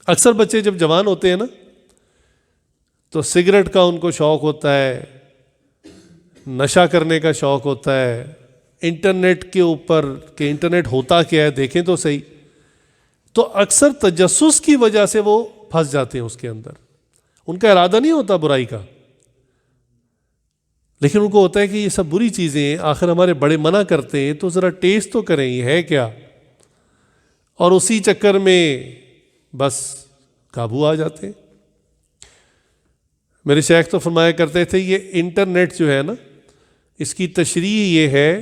اکثر بچے جب جوان ہوتے ہیں نا تو سگریٹ کا ان کو شوق ہوتا ہے، نشہ کرنے کا شوق ہوتا ہے، انٹرنیٹ کے اوپر کہ انٹرنیٹ ہوتا کیا ہے دیکھیں تو صحیح. تو اکثر تجسس کی وجہ سے وہ پھنس جاتے ہیں اس کے اندر. ان کا ارادہ نہیں ہوتا برائی کا، لیکن ان کو ہوتا ہے کہ یہ سب بری چیزیں ہیں، آخر ہمارے بڑے منع کرتے ہیں تو ذرا ٹیسٹ تو کریں یہ ہے کیا. اور اسی چکر میں بس قابو آ جاتے ہیں. میرے شیخ تو فرمایا کرتے تھے یہ انٹرنیٹ جو ہے نا، اس کی تشریح یہ ہے،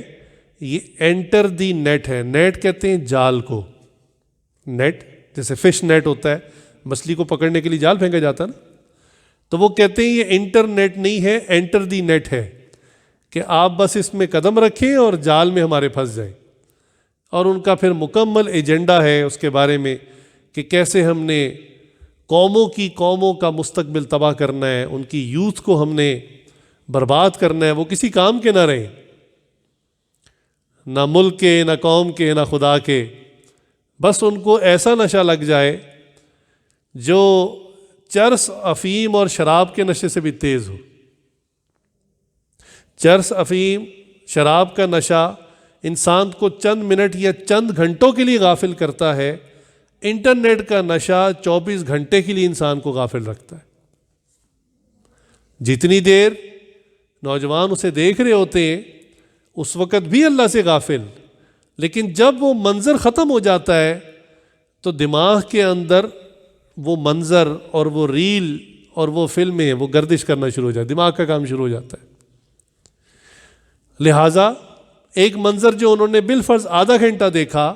یہ انٹر دی نیٹ ہے. نیٹ کہتے ہیں جال کو. نیٹ جیسے فش نیٹ ہوتا ہے، مچھلی کو پکڑنے کے لیے جال پھینکا جاتا ہے نا، تو وہ کہتے ہیں یہ انٹرنیٹ نہیں ہے، انٹر دی نیٹ ہے، کہ آپ بس اس میں قدم رکھیں اور جال میں ہمارے پھنس جائیں. اور ان کا پھر مکمل ایجنڈا ہے اس کے بارے میں کہ کیسے ہم نے قوموں کا مستقبل تباہ کرنا ہے، ان کی یوتھ کو ہم نے برباد کرنا ہے. وہ کسی کام کے نہ رہیں، نہ ملک کے، نہ قوم کے، نہ خدا کے. بس ان کو ایسا نشہ لگ جائے جو چرس، افیم اور شراب کے نشے سے بھی تیز ہو. چرس، افیم، شراب کا نشہ انسان کو چند منٹ یا چند گھنٹوں کے لیے غافل کرتا ہے. انٹرنیٹ کا نشہ 24 گھنٹے کے لیے انسان کو غافل رکھتا ہے. جتنی دیر نوجوان اسے دیکھ رہے ہوتے ہیں اس وقت بھی اللہ سے غافل، لیکن جب وہ منظر ختم ہو جاتا ہے تو دماغ کے اندر وہ منظر اور وہ ریل اور وہ فلمیں وہ گردش کرنا شروع ہو جاتا ہے، دماغ کا کام شروع ہو جاتا ہے. لہٰذا ایک منظر جو انہوں نے بالفرض آدھا گھنٹہ دیکھا،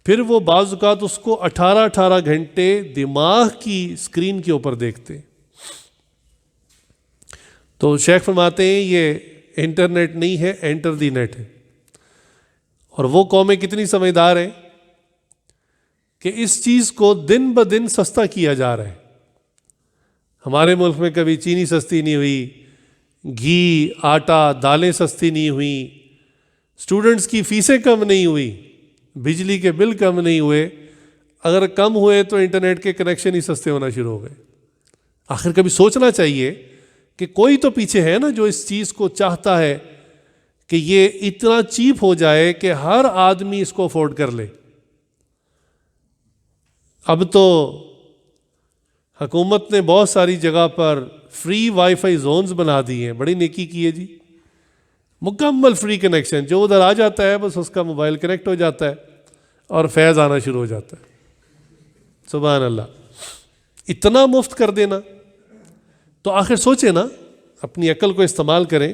پھر وہ بعض اوقات اس کو 18 گھنٹے دماغ کی اسکرین کے اوپر دیکھتے. تو شیخ فرماتے ہیں یہ انٹرنیٹ نہیں ہے، انٹر دی نیٹ ہے. اور وہ قومیں کتنی سمجھدار ہیں کہ اس چیز کو دن بدن سستا کیا جا رہا ہے. ہمارے ملک میں کبھی چینی سستی نہیں ہوئی، گھی، آٹا، دالیں سستی نہیں ہوئیں، اسٹوڈنٹس کی فیسیں کم نہیں ہوئی، بجلی کے بل کم نہیں ہوئے. اگر کم ہوئے تو انٹرنیٹ کے کنیکشن ہی سستے ہونا شروع ہو گئے. آخر کبھی سوچنا چاہیے کہ کوئی تو پیچھے ہے نا جو اس چیز کو چاہتا ہے کہ یہ اتنا چیپ ہو جائے کہ ہر آدمی اس کو افورڈ کر لے. اب تو حکومت نے بہت ساری جگہ پر فری وائی فائی زونز بنا دی ہیں، بڑی نیکی کی ہے جی. مکمل فری کنیکشن، جو ادھر آ جاتا ہے بس اس کا موبائل کنیکٹ ہو جاتا ہے اور فیض آنا شروع ہو جاتا ہے. سبحان اللہ، اتنا مفت کر دینا. تو آخر سوچیں نا، اپنی عقل کو استعمال کریں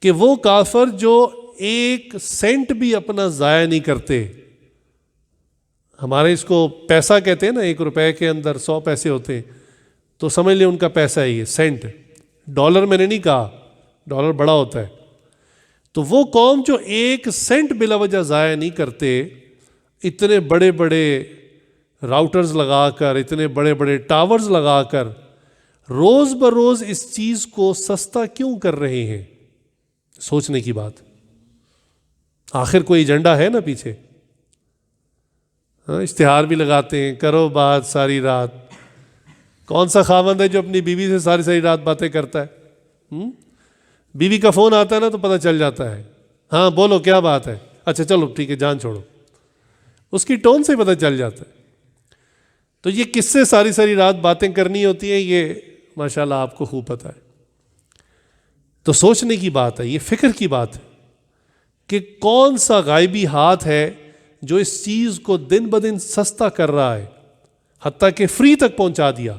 کہ وہ کافر جو 1 سینٹ بھی اپنا ضائع نہیں کرتے. ہمارے اس کو پیسہ کہتے ہیں نا، 1 روپے کے اندر 100 پیسے ہوتے ہیں، تو سمجھ لیں ان کا پیسہ ہے یہ سینٹ. ڈالر میں نے نہیں کہا، ڈالر بڑا ہوتا ہے. تو وہ قوم جو 1 سینٹ بلا وجہ ضائع نہیں کرتے، اتنے بڑے بڑے راؤٹرز لگا کر، اتنے بڑے بڑے ٹاورز لگا کر روز بروز اس چیز کو سستا کیوں کر رہے ہیں؟ سوچنے کی بات. آخر کوئی ایجنڈا ہے نا پیچھے. اشتہار بھی لگاتے ہیں، کرو بات ساری رات. کون سا خاوند ہے جو اپنی بیوی سے ساری رات باتیں کرتا ہے؟ بیوی کا فون آتا ہے نا تو پتہ چل جاتا ہے، ہاں بولو کیا بات ہے، اچھا چلو ٹھیک ہے جان چھوڑو. اس کی ٹون سے پتہ چل جاتا ہے. تو یہ کس سے ساری رات باتیں کرنی ہوتی ہیں، یہ ماشاءاللہ آپ کو خوب پتہ ہے. تو سوچنے کی بات ہے، یہ فکر کی بات ہے کہ کون سا غائبی ہاتھ ہے جو اس چیز کو دن بدن سستا کر رہا ہے، حتیٰ کہ فری تک پہنچا دیا.